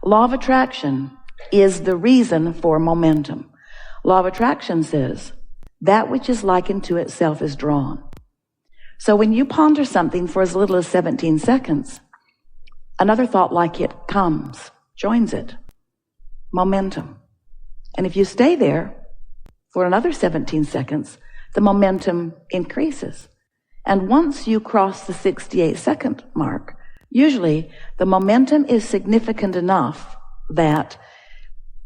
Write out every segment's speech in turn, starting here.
Law of attraction is the reason for momentum. Law of attraction says that which is likened to itself is drawn. So when you ponder something for as little as 17 seconds, another thought like it comes, joins it. Momentum. And if you stay there for another 17 seconds, the momentum increases. And once you cross the 68-second mark, usually the momentum is significant enough that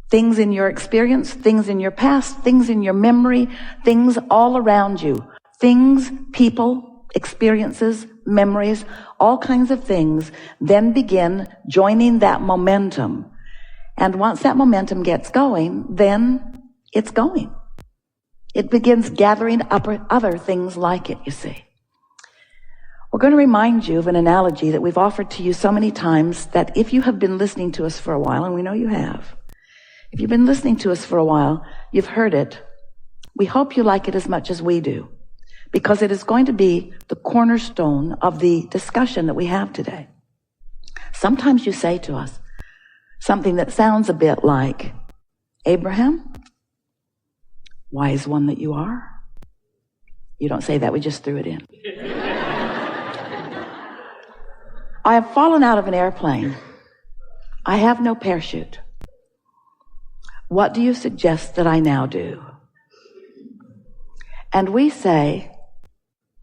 things in your experience, things in your past, things in your memory, things all around you, things, people, experiences, memories, all kinds of things then begin joining that momentum. And once that momentum gets going, then it's going. It begins gathering up other things like it, you see. We're going to remind you of an analogy that we've offered to you so many times that if you have been listening to us for a while, and we know you have, if you've been listening to us for a while, you've heard it. We hope you like it as much as we do, because it is going to be the cornerstone of the discussion that we have today. Sometimes you say to us something that sounds a bit like, Abraham, wise one that you are. You don't say that, we just threw it in. I have fallen out of an airplane. I have no parachute. What do you suggest that I now do? And we say,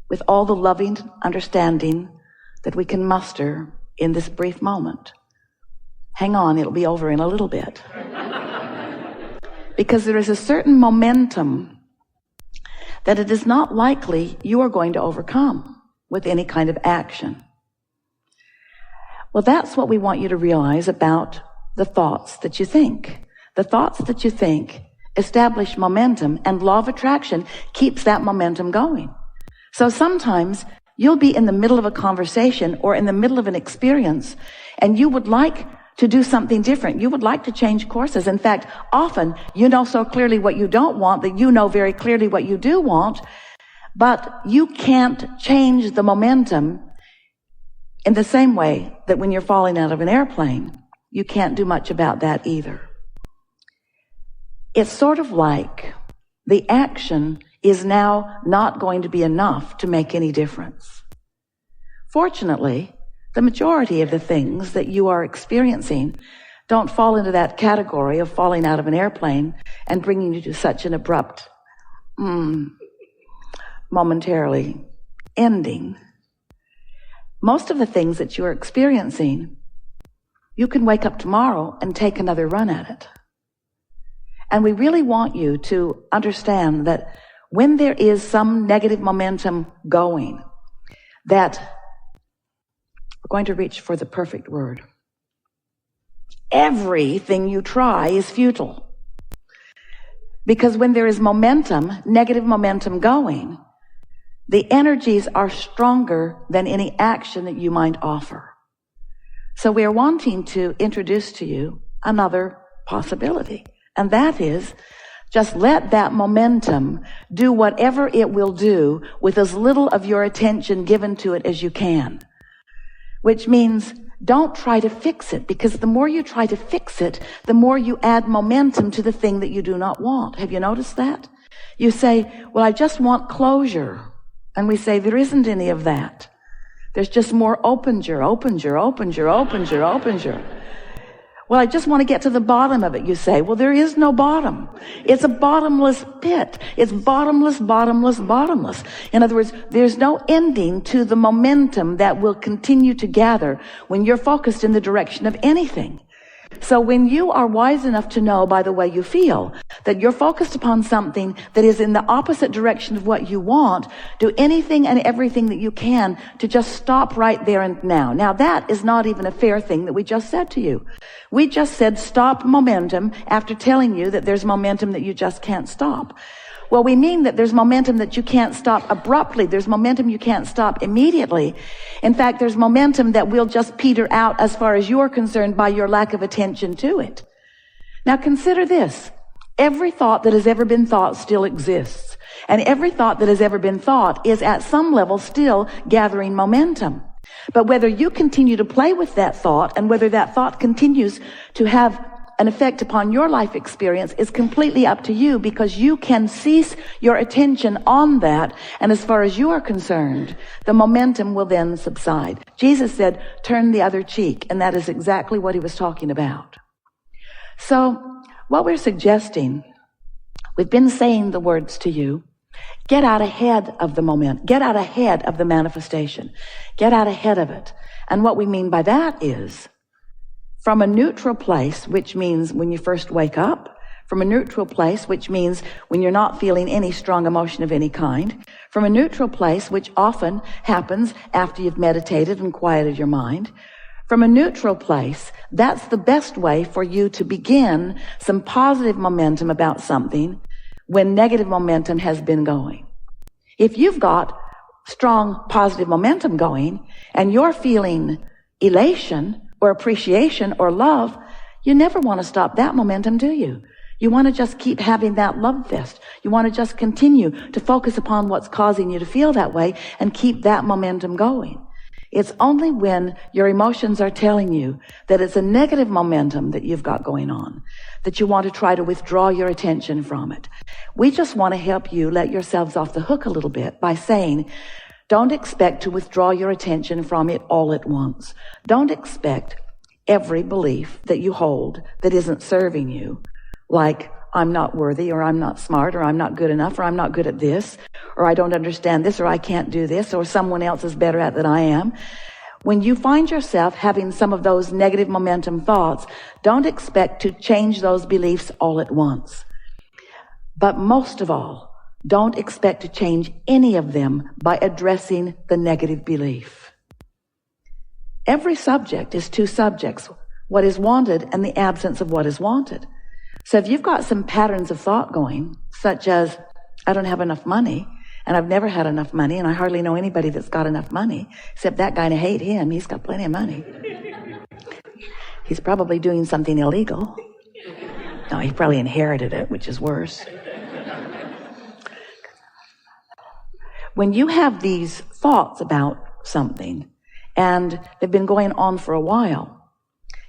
with all the loving understanding that we can muster in this brief moment, hang on, it'll be over in a little bit. Because there is a certain momentum that it is not likely you are going to overcome with any kind of action. Well, that's what we want you to realize about the thoughts that you think. The thoughts that you think establish momentum, and law of attraction keeps that momentum going. So sometimes you'll be in the middle of a conversation or in the middle of an experience, and you would like to do something different. You would like to change courses. In fact, often you know so clearly what you don't want that you know very clearly what you do want, but you can't change the momentum in the same way that when you're falling out of an airplane, you can't do much about that either. It's sort of like the action is now not going to be enough to make any difference. Fortunately, the majority of the things that you are experiencing don't fall into that category of falling out of an airplane and bringing you to such an abrupt, momentarily ending. Most of the things that you are experiencing, you can wake up tomorrow and take another run at it. And we really want you to understand that when there is some negative momentum going, that we're going to reach for the perfect word. Everything you try is futile. Because when there is momentum, negative momentum going, the energies are stronger than any action that you might offer. So we are wanting to introduce to you another possibility. And that is, just let that momentum do whatever it will do with as little of your attention given to it as you can. Which means don't try to fix it, because the more you try to fix it, the more you add momentum to the thing that you do not want. Have you noticed that? You say, well, I just want closure. And we say, there isn't any of that. There's just more openger. Well, I just want to get to the bottom of it, you say. Well, there is no bottom. It's a bottomless pit. It's bottomless. In other words, there's no ending to the momentum that will continue to gather when you're focused in the direction of anything. So when you are wise enough to know by the way you feel that you're focused upon something that is in the opposite direction of what you want, do anything and everything that you can to just stop right there and now. Now that is not even a fair thing that we just said to you. We just said stop momentum after telling you that there's momentum that you just can't stop. Well, we mean that there's momentum that you can't stop abruptly. There's momentum you can't stop immediately. In fact, there's momentum that will just peter out as far as you're concerned by your lack of attention to it. Now consider this. Every thought that has ever been thought still exists. And every thought that has ever been thought is at some level still gathering momentum. But whether you continue to play with that thought and whether that thought continues to have an effect upon your life experience is completely up to you, because you can cease your attention on that, and as far as you are concerned, the momentum will then subside. Jesus said, turn the other cheek, and that is exactly what he was talking about. So what we're suggesting, we've been saying the words to you, get out ahead of the moment, get out ahead of the manifestation, get out ahead of it. And what we mean by that is, from a neutral place, which means when you first wake up, from a neutral place, which means when you're not feeling any strong emotion of any kind, from a neutral place, which often happens after you've meditated and quieted your mind, from a neutral place, that's the best way for you to begin some positive momentum about something when negative momentum has been going. If you've got strong positive momentum going and you're feeling elation or appreciation or love, you never want to stop that momentum, do you? You want to just keep having that love fest. You want to just continue to focus upon what's causing you to feel that way and keep that momentum going. It's only when your emotions are telling you that it's a negative momentum that you've got going on that you want to try to withdraw your attention from it. We just want to help you let yourselves off the hook a little bit by saying, don't expect to withdraw your attention from it all at once. Don't expect every belief that you hold that isn't serving you, like I'm not worthy, or I'm not smart, or I'm not good enough, or I'm not good at this, or I don't understand this, or I can't do this, or someone else is better at than I am. When you find yourself having some of those negative momentum thoughts, don't expect to change those beliefs all at once. But most of all, don't expect to change any of them by addressing the negative belief. Every subject is two subjects, what is wanted and the absence of what is wanted. So if you've got some patterns of thought going, such as, I don't have enough money, and I've never had enough money, and I hardly know anybody that's got enough money, except that guy, and I hate him, he's got plenty of money. He's probably doing something illegal. No, he probably inherited it, which is worse. When you have these thoughts about something, and they've been going on for a while,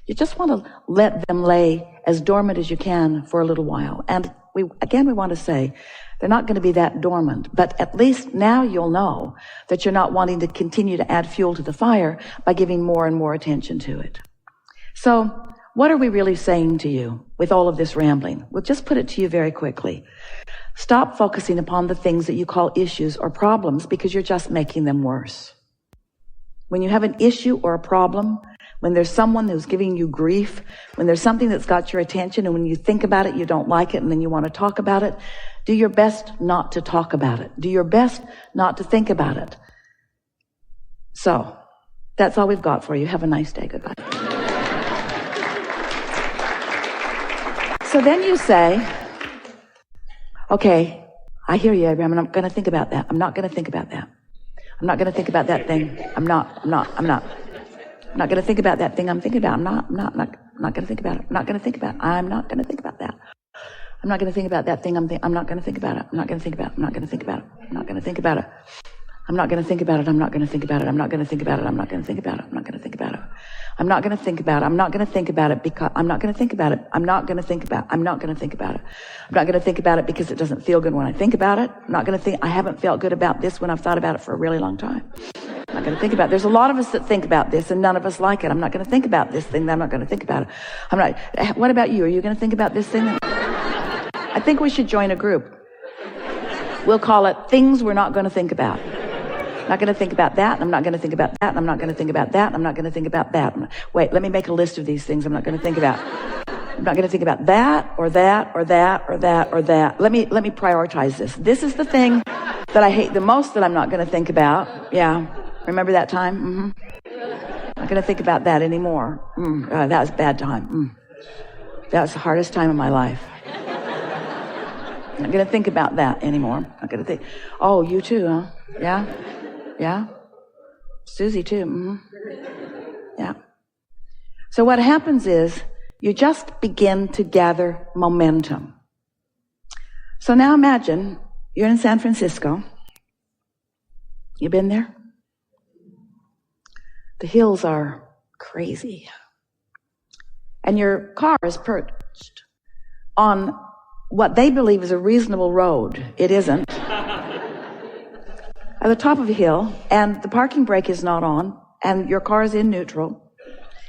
you just want to let them lay as dormant as you can for a little while. And we want to say, they're not going to be that dormant, but at least now you'll know that you're not wanting to continue to add fuel to the fire by giving more and more attention to it. So what are we really saying to you with all of this rambling? We'll just put it to you very quickly. Stop focusing upon the things that you call issues or problems, because you're just making them worse. When you have an issue or a problem, when there's someone who's giving you grief, when there's something that's got your attention, and when you think about it, you don't like it, and then you want to talk about it, do your best not to talk about it. Do your best not to think about it. So, that's all we've got for you. Have a nice day. Goodbye. So then you say, okay, I hear you, Abraham, and I'm going to think about that. I'm not going to think about that. I'm not going to think about that thing. I'm not going to think about that thing I'm thinking about. I'm not going to think about it. I'm not going to think about it. I'm not going to think about that. I'm not going to think about that thing I'm not going to think about it. I'm not going to think about it. I'm not going to think about it. I'm not going to think about it. I'm not going to think about it. I'm not going to think about it. I'm not going to think about it. I'm not going to think about it. I'm not going to think about it. I'm not going to think about it. I'm not going to think about it because I'm not going to think about it. I'm not going to think about it. I'm not going to think about it. I'm not going to think about it because it doesn't feel good when I think about it. I'm not going to think, I haven't felt good about this when I've thought about it for a really long time. I'm not going to think about it. There's a lot of us that think about this and none of us like it. I'm not going to think about this thing. I'm not going to think about it. What about you? Are you going to think about this thing? I think we should join a group. We'll call it Things We're Not Going to Think About. I'm not going to think about that, and I'm not going to think about that, and I'm not going to think about that, and I'm not going to think about that. Wait, let me make a list of these things I'm not going to think about. I'm not going to think about that, or that, or that, or that, or that. Let me prioritize this. This is the thing that I hate the most that I'm not going to think about. Yeah. Remember that time? I'm not going to think about that anymore. That was a bad time. That was the hardest time of my life. I'm not going to think about that anymore. I'm not going to think, oh, you too, huh? Yeah? Yeah? Susie too. Yeah. So what happens is you just begin to gather momentum. So now imagine you're in San Francisco. You been there? the hills are crazy. And your car is perched on what they believe is a reasonable road. It isn't. At the top of a hill, and the parking brake is not on, and your car is in neutral,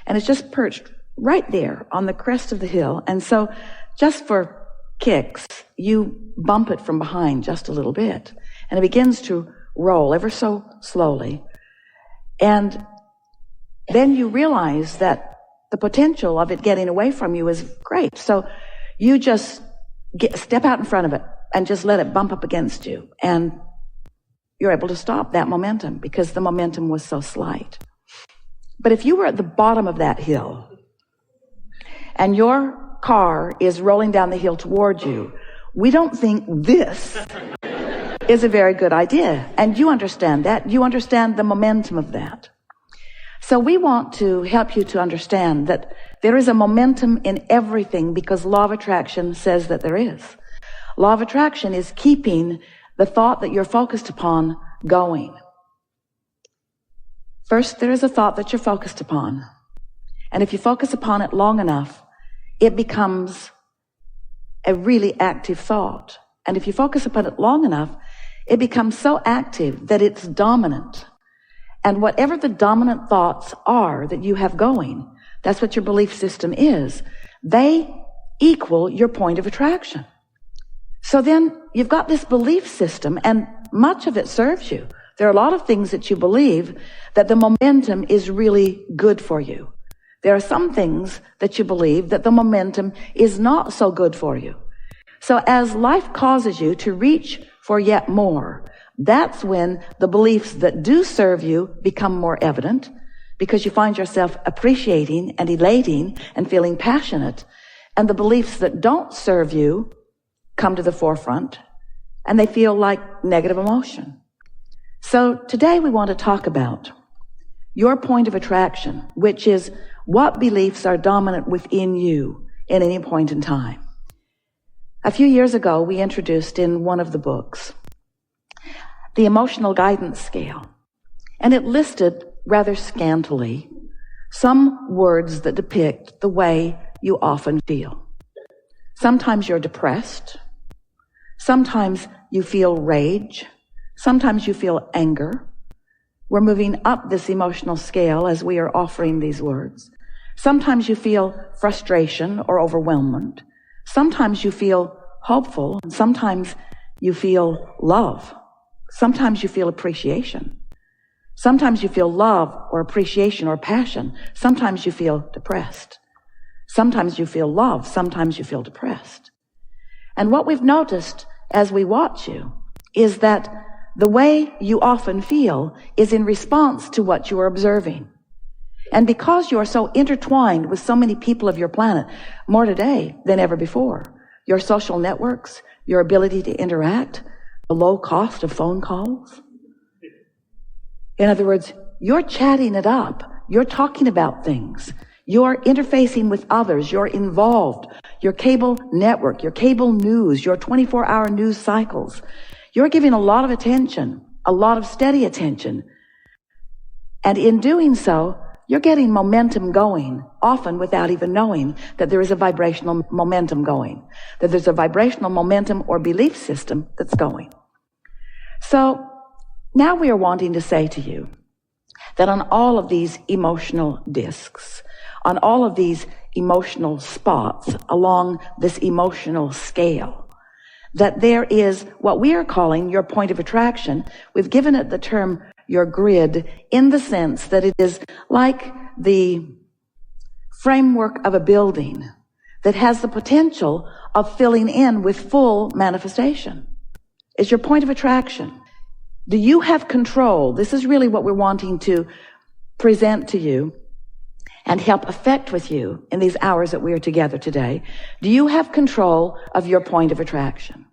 and it's just perched right there on the crest of the hill. And so, just for kicks, you bump it from behind just a little bit, and it begins to roll ever so slowly. And then you realize that the potential of it getting away from you is great. So you just step out in front of it and just let it bump up against you. And you're able to stop that momentum because the momentum was so slight. But if you were at the bottom of that hill and your car is rolling down the hill toward you, we don't think this is a very good idea. And you understand that. You understand the momentum of that. So we want to help you to understand that there is a momentum in everything because law of attraction says that there is. Law of attraction is keeping the thought that you're focused upon going. First, there is a thought that you're focused upon. And if you focus upon it long enough, it becomes a really active thought. And if you focus upon it long enough, it becomes so active that it's dominant. And whatever the dominant thoughts are that you have going, that's what your belief system is. They equal your point of attraction. So then you've got this belief system, and much of it serves you. There are a lot of things that you believe that the momentum is really good for you. There are some things that you believe that the momentum is not so good for you. So as life causes you to reach for yet more, that's when the beliefs that do serve you become more evident, because you find yourself appreciating and elating and feeling passionate. And the beliefs that don't serve you come to the forefront, and they feel like negative emotion. So today we want to talk about your point of attraction, which is what beliefs are dominant within you at any point in time. A few years ago, we introduced in one of the books the emotional guidance scale, and it listed rather scantily some words that depict the way you often feel. Sometimes you're depressed. Sometimes you feel rage. Sometimes you feel anger. We're moving up this emotional scale as we are offering these words. Sometimes you feel frustration or overwhelmment. Sometimes you feel hopeful. And sometimes you feel love. Sometimes you feel appreciation. Sometimes you feel love or appreciation or passion. Sometimes you feel depressed. Sometimes you feel love. Sometimes you feel depressed. And what we've noticed as we watch you is that the way you often feel is in response to what you are observing. And because you are so intertwined with so many people of your planet, more today than ever before, your social networks, your ability to interact, the low cost of phone calls. In other words, you're chatting it up. You're talking about things. You're interfacing with others. You're involved. Your cable network, your cable news, your 24-hour news cycles. You're giving a lot of attention, a lot of steady attention. And in doing so, you're getting momentum going, often without even knowing that there is a vibrational momentum going, that there's a vibrational momentum or belief system that's going. So now we are wanting to say to you that on all of these emotional discs, on all of these emotional spots along this emotional scale, that there is what we are calling your point of attraction. We've given it the term your grid in the sense that it is like the framework of a building that has the potential of filling in with full manifestation. It's your point of attraction. Do you have control? This is really what we're wanting to present to you and help affect with you in these hours that we are together today. Do you have control of your point of attraction?